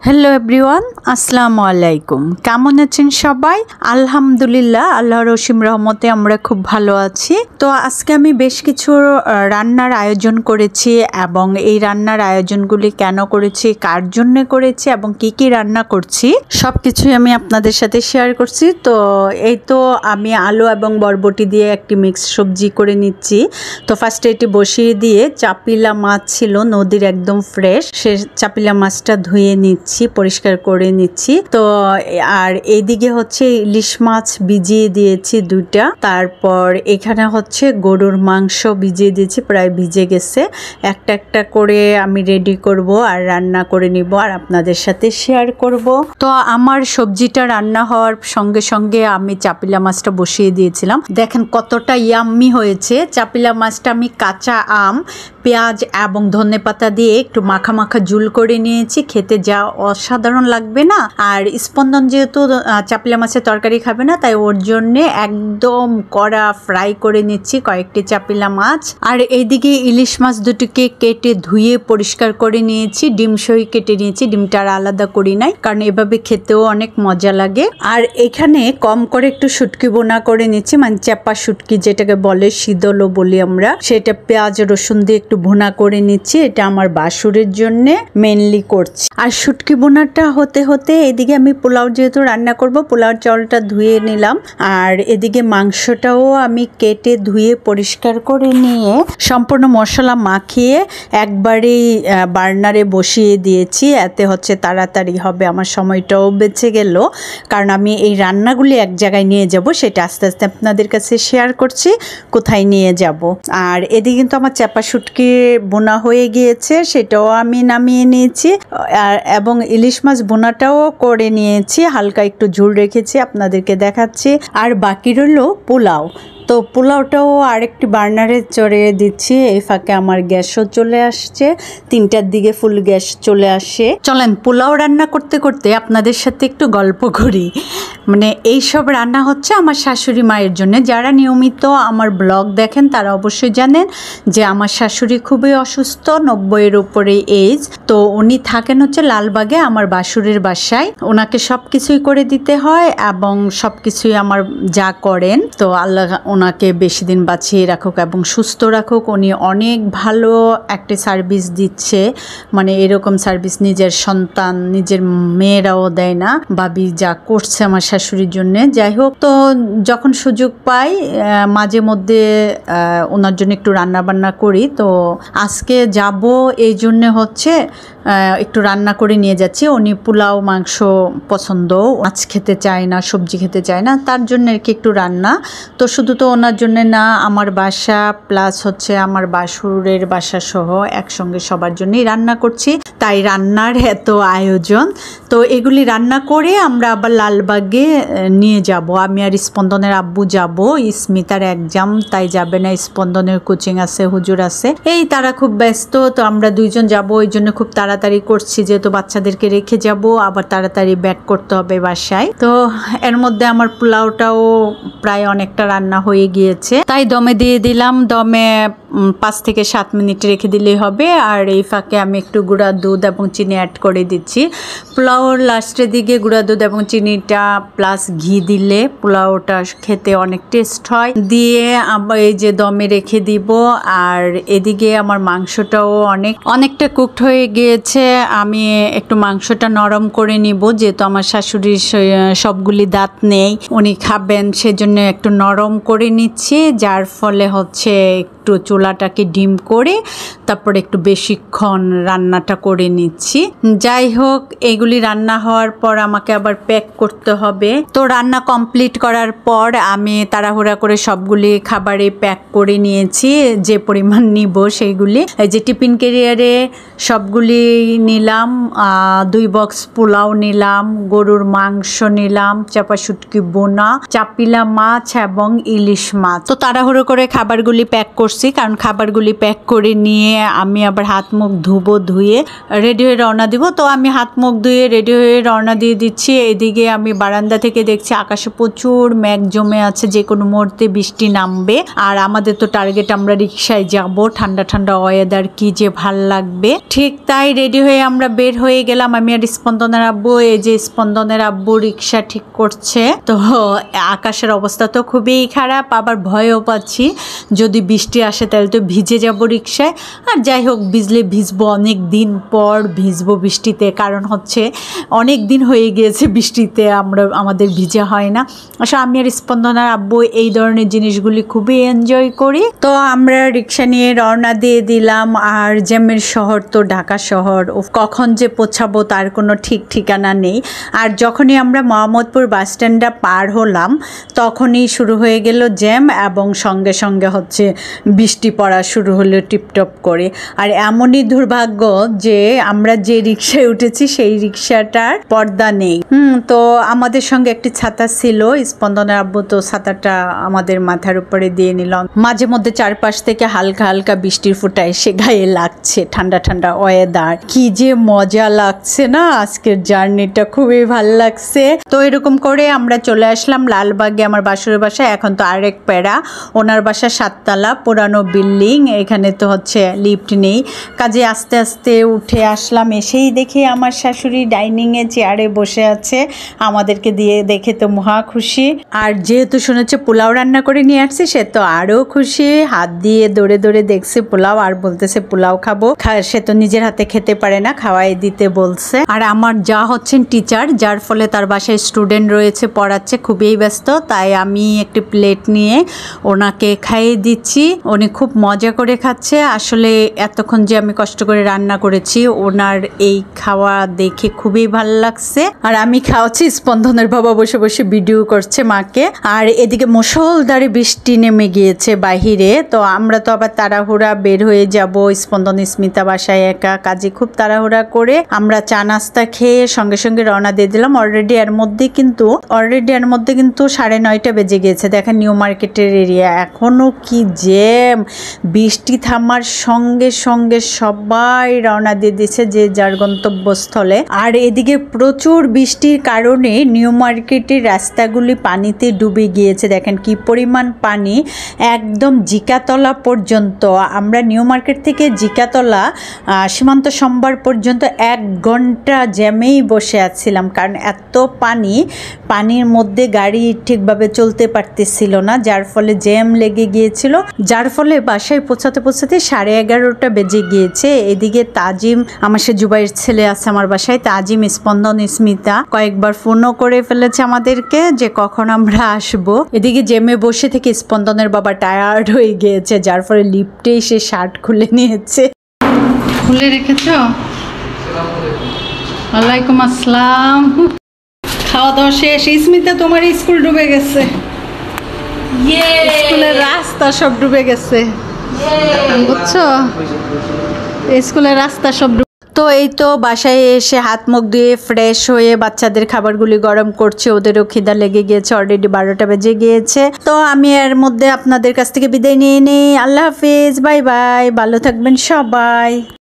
Hello everyone, আসসালামু আলাইকুম। কেমন আছেন সবাই? আলহামদুলিল্লাহ, আল্লাহর অসীম রহমতে আমরা খুব ভালো আছি। তো আজকে আমি বেশ কিছু রান্নার আয়োজন করেছি এবং এই রান্নার আয়োজনগুলি কেন করেছি, কার জন্য করেছি এবং কি কি রান্না করছি সব কিছুই আমি আপনাদের সাথে শেয়ার করছি। তো এই তো আমি আলু এবং বরবটি দিয়ে একটি মিক্স সবজি করে নিচ্ছি। তো ফার্স্টে এটি বসিয়ে দিয়ে চাপিলা মাছ ছিল নদীর, একদম ফ্রেশ, সে চাপিলা মাছটা ধুয়ে নিচ্ছি, পরিষ্কার করে নিচ্ছি। তো আর এইদিকে হচ্ছে ইলিশ মাছ ভিজিয়ে দিয়েছি দুইটা। তারপর এখানে হচ্ছে গরুর মাংস ভিজিয়ে দিয়েছি, প্রায় ভিজে গেছে। একটা একটা করে আমি রেডি করব আর রান্না করে নিব আর আপনাদের সাথে শেয়ার করব। তো আমার সবজিটা রান্না হওয়ার সঙ্গে সঙ্গে আমি চাপিলা মাছটা বসিয়ে দিয়েছিলাম। দেখেন কতটা ইয়াম্মি হয়েছে। চাপিলা মাছটা আমি কাঁচা আম, পেঁয়াজ এবং ধনেপাতা দিয়ে একটু মাখা মাখা ঝুল করে নিয়েছি। খেতে যা অসাধারণ লাগবে না। আর স্পন্দন যেহেতু চাপিলা মাছের তরকারি খাবে না, তাই ওর জন্য একদম কড়া ফ্রাই করে নিচ্ছি কয়েকটি চাপিলা মাছ। আর এইদিকে ইলিশ মাছ দুটিকে কেটে ধুয়ে পরিষ্কার করে নিয়েছি, ডিম সহ কেটে নিয়েছি। ডিমটা আর আলাদা করি নাই, কারণ এভাবে খেতেও অনেক মজা লাগে। আর এখানে কম করে একটু শুটকি বোনা করে নিচ্ছি, মানে চাপা শুটকি যেটাকে বলে, শীতলও বলি আমরা। সেটা পেঁয়াজ রসুন দিয়ে একটু ভুনা করে নিচ্ছি। এটা আমার বাসুরের জন্য মেনলি করছি। আর শুটকি বোনাটা হতে হতে এদিকে আমি পোলাও যেহেতু রান্না করব, পোলাও চালটা ধুয়ে নিলাম। আর এদিকে মাংসটাও আমি কেটে ধুয়ে পরিষ্কার করে নিয়ে সম্পূর্ণ মশলা মাখিয়ে একবারেই বার্নারে বসিয়ে দিয়েছি। এতে হচ্ছে তাড়াতাড়ি হবে, আমার সময়টাও বেঁচে গেল। কারণ আমি এই রান্নাগুলি এক জায়গায় নিয়ে যাব, সেটা আস্তে আস্তে আপনাদের কাছে শেয়ার করছি কোথায় নিয়ে যাব। আর এদিকে কিন্তু আমার চাপা শুটকি বোনা হয়ে গিয়েছে, সেটাও আমি নামিয়ে নিয়েছি। এবং ইলিশ মাছ বোনাটাও করে নিয়েছি, হালকা একটু ঝোল রেখেছি, আপনাদেরকে দেখাচ্ছি। আর বাকি রইল পোলাও। তো পোলাওটাও আরেকটি বার্নারে চড়িয়ে দিচ্ছি। এই ফাঁকে আমার গ্যাসও চলে আসছে, 3টার দিকে ফুল গ্যাস চলে আসে। চলেন পোলাও রান্না করতে করতে আপনাদের সাথে একটু গল্প করি। মানে এইসব রান্না হচ্ছে আমার শাশুড়ি মায়ের জন্য। যারা নিয়মিত আমার ব্লগ দেখেন তারা অবশ্যই জানেন যে আমার শাশুড়ি খুবই অসুস্থ, 90-এর উপরে এজ। তো উনি থাকেন হচ্ছে লালবাগে আমার বাসুরের বাসায়। ওনাকে সব কিছুই করে দিতে হয় এবং সব কিছুই আমার যা করেন। তো আল্লাহ ওনাকে বেশি দিন বাঁচিয়ে রাখুক এবং সুস্থ রাখুক। উনি অনেক ভালো একটা সার্ভিস দিচ্ছে, মানে এরকম সার্ভিস নিজের সন্তান, নিজের মেয়েরাও দেয় না। ভাবি যা করছে আমার শাশুড়ির জন্য। যাই হোক, তো যখন সুযোগ পাই মাঝে মধ্যে ওনার জন্য একটু রান্না বান্না করি। তো আজকে যাব, এই জন্য হচ্ছে একটু রান্না করে নিয়ে যাচ্ছি। উনি পোলাও মাংস পছন্দ, মাছ খেতে চায় না, সবজি খেতে চায় না, তার জন্য আর কি একটু রান্না। তো শুধু তো ওনার জন্য না, আমার বাসা প্লাস হচ্ছে আমার বাসুরের বাসা সহ একসঙ্গে সবার জন্যই রান্না করছি, তাই রান্নার এত আয়োজন। তো এগুলি রান্না করে আমরা আবার লালবাগে নিয়ে যাব। আমি আর স্পন্দনের আব্বু যাব, স্মিতার এক্সাম, তাই যাবে না। স্পন্দনের কোচিং আছে, হুজুর আছে, এই তারা খুব ব্যস্ত। তো আমরা দুইজন যাব, ওই জন্য খুব তাড়াতাড়ি করছি, যেহেতু বাচ্চাদেরকে রেখে যাব, আবার তাড়াতাড়ি ব্যাক করতে হবে বাসায়। তো এর মধ্যে আমার পোলাওটাও প্রায় অনেকটা রান্না হয়ে গিয়েছে, তাই দমে দিয়ে দিলাম। দমে 5 থেকে 7 মিনিট রেখে দিলেই হবে। আর এই ফাঁকে আমি একটু গুঁড়া দুধ এবং চিনি অ্যাড করে দিচ্ছি। পোলাওর লাস্টের দিকে গুঁড়া দুধ এবং চিনিটা প্লাস ঘি দিলে পোলাওটা খেতে অনেক টেস্ট হয়। দিয়ে আবার এই যে দমে রেখে দিব। আর এদিকে আমার মাংসটাও অনেকটা কুকড হয়ে গিয়েছে। আমি একটু মাংসটা নরম করে নিব, যেহেতু আমার শাশুড়ির সবগুলি দাঁত নেই, উনি খাবেন, সেজন্য একটু নরম করে নিচ্ছি। যার ফলে হচ্ছে একটু চুলাটাকে ডিম করে তারপরে একটু বেশিক্ষণ রান্নাটা করে নিচ্ছি। যাই হোক, এগুলি রান্না হওয়ার পর আমাকে আবার প্যাক করতে হবে। তো রান্না কমপ্লিট করার পর আমি তাড়াহুড়া করে সবগুলি খাবারে প্যাক করে নিয়েছি, যে পরিমাণ নিব সেইগুলি। এই যে টিফিন ক্যারিয়ারে সবগুলি নিলাম। 2 বক্স পোলাও নিলাম, গরুর মাংস নিলাম, চাপা শুটকি বোনা, চাপিলা মাছ এবং ইলিশ মাছ। তো তাড়াহুড়ো করে খাবারগুলি প্যাক করছি। করছি, কারণ খাবারগুলি প্যাক করে নিয়ে আমি আবার হাত মুখ ধুয়ে রেডি হয়ে রওনা দিব। তো আমি হাত মুখ ধুয়ে রেডি হয়ে রওনা দিয়ে দিচ্ছি। এদিকে আমি বারান্দা থেকে দেখছি আকাশে প্রচুর মেঘ জমে আছে, যে কোনো মুহূর্তে বৃষ্টি নামবে। আর আমাদের তো টার্গেট আমরা রিক্সায় যাব, ঠান্ডা ঠান্ডা ওয়েদার, কি যে ভাল লাগবে। ঠিক তাই রেডি হয়ে আমরা বের হয়ে গেলাম। আমি আর স্পন্দনের আব্বু, এই যে স্পন্দনের আব্বু রিক্সা ঠিক করছে। তো আকাশের অবস্থা তো খুবই খারাপ, আবার ভয়ও পাচ্ছি যদি বৃষ্টি আসে তাহলে তো ভিজে যাব রিক্সায়। আর যাই হোক, ভিজলে ভিজবো, অনেক দিন পর ভিজবো বৃষ্টিতে, কারণ হচ্ছে অনেক দিন হয়ে গিয়েছে বৃষ্টিতে আমাদের ভিজা হয় না। আসলে আমি আর স্পন্দনার আব্বু এই ধরনের জিনিসগুলি খুবই এনজয় করি। তো আমরা রিক্সা নিয়ে রওনা দিয়ে দিলাম। আর জ্যামের শহর তো ঢাকা শহর, কখন যে পৌঁছাবো তার কোনো ঠিক ঠিকানা নেই। আর যখনই আমরা মোহাম্মদপুর বাস স্ট্যান্ডটা পার হলাম তখনই শুরু হয়ে গেল জ্যাম, এবং সঙ্গে সঙ্গে হচ্ছে বৃষ্টি পড়া শুরু হলো টিপটপ করে। আর এমনই দুর্ভাগ্য যে আমরা যে রিক্সায় উঠেছি সেই রিক্সাটার পর্দা নেই। তো আমাদের সঙ্গে একটি ছাতা ছিল, স্পন্দনের আব্বু তো ছাতাটা আমাদের মাথার উপরে দিয়ে নিলাম। মাঝে মধ্যে চারপাশ থেকে হালকা হালকা বৃষ্টির ফোঁটা এসে গায়ে লাগছে, ঠান্ডা ঠান্ডা ওয়েদার, কি যে মজা লাগছে না। আজকের জার্নিটা খুবই ভালো লাগছে। তো এরকম করে আমরা চলে আসলাম লালবাগে আমার বাসুরের বাসা। এখন তো আরেক প্যারা, ওনার বাসা 7 তলা পুরানো বিল্ডিং, এখানে তো হচ্ছে লিফট নেই, কাজে আস্তে আস্তে উঠে আসলাম। এসেই দেখি আমার শাশুড়ি ডাইনিংয়ে চেয়ারে বসে আছে, আমাদেরকে দিয়ে দেখে তো মহা খুশি। আর যেহেতু শুনেছে পোলাও রান্না করে নিয়ে আসছি, সে তো আরও খুশি, হাত দিয়ে দৌড়ে দৌড়ে দেখছে পোলাও, আর বলতেছে পোলাও খাবো। সে তো নিজের হাতে খেতে পারে না, খাওয়াই দিতে বলছে। আর আমার যা হচ্ছেন টিচার, যার ফলে তার বাসায় স্টুডেন্ট রয়েছে, পড়াচ্ছে, খুবই ব্যস্ত, তাই আমি একটি প্লেট নিয়ে ওনাকে খাইয়ে দিচ্ছি। উনি খুব মজা করে খাচ্ছে। আসলে এতক্ষণ যে আমি কষ্ট করে রান্না করেছি, ওনার এই খাওয়া দেখে খুবই ভালো লাগছে। আর আমি খাওয়াচ্ছি, স্পন্দনের বাবা বসে বসে ভিডিও করছে মাকে। আর এদিকে মুষলধারে বৃষ্টি নেমে গিয়েছে বাহিরে। তো আমরা তো আবার তাড়াহুড়া বের হয়ে যাব স্পন্দন স্মিতা বাসায় একা, কাজে খুব তাড়াহুড়া করে আমরা চা নাস্তা খেয়ে সঙ্গে সঙ্গে রওনা দিয়ে দিলাম। অলরেডি এর মধ্যে কিন্তু 9:30 বেজে গিয়েছে। দেখেন নিউ মার্কেটের এরিয়া, এখনো কি জ্যাম। বৃষ্টি থামার সঙ্গে সঙ্গে সবাই রওনা দিয়ে দিচ্ছে যে যার গন্তব্যস্থলে। আর এদিকে প্রচুর বৃষ্টির কারণে নিউ মার্কেটের রাস্তাগুলি পানিতে ডুবে গিয়েছে। দেখেন কি পরিমাণ পানি, একদম জিকাতলা পর্যন্ত। আমরা নিউ মার্কেট থেকে জিকাতলা সীমান্ত সম্ভার পর্যন্ত 1 ঘন্টা জ্যামেই বসে আছিলাম, কারণ এত পানির মধ্যে গাড়ি ঠিকভাবে চলতে পারতেছিল না, যার ফলে জ্যাম লেগে গিয়েছিল, যার ফলে বাসায় পৌঁছাতে 11:30 বেজে গিয়েছে। এদিকে তাজিম, আমার সে জুবাইয়ের ছেলে আছে আমার বাসায়, তাজিম, স্পন্দন, স্মিতা কয়েকবার ফোনও করে ফেলেছে আমাদেরকে যে কখন আমরা আসবো। এদিকে জ্যামে বসে থেকে স্পন্দনের বাবা টায়ার্ড হয়ে গিয়েছে, যার ফলে লিফটে এসে শার্ট খুলে নিয়েছে। খুলে রেখেছ? ওয়ালাইকুম আসসালাম। খাওয়া দাওয়া শেষ। স্মিতা, তোমার স্কুল ডুবে গেছে, স্কুলের রাস্তা সব ডুবে গেছে, বুঝছো? স্কুলের রাস্তা সব ডুবে। তো এই তো বাসায় এসে হাত মুখ ধুয়ে ফ্রেশ হয়ে বাচ্চাদের খাবারগুলি গরম করছে, ওদেরও খিদা লেগে গিয়েছে, অলরেডি 12টা বেজে গিয়েছে। তো আমি এর মধ্যে আপনাদের কাছ থেকে বিদায় নিয়ে নিই। আল্লাহ হাফিজ, বাই বাই, ভালো থাকবেন সবাই।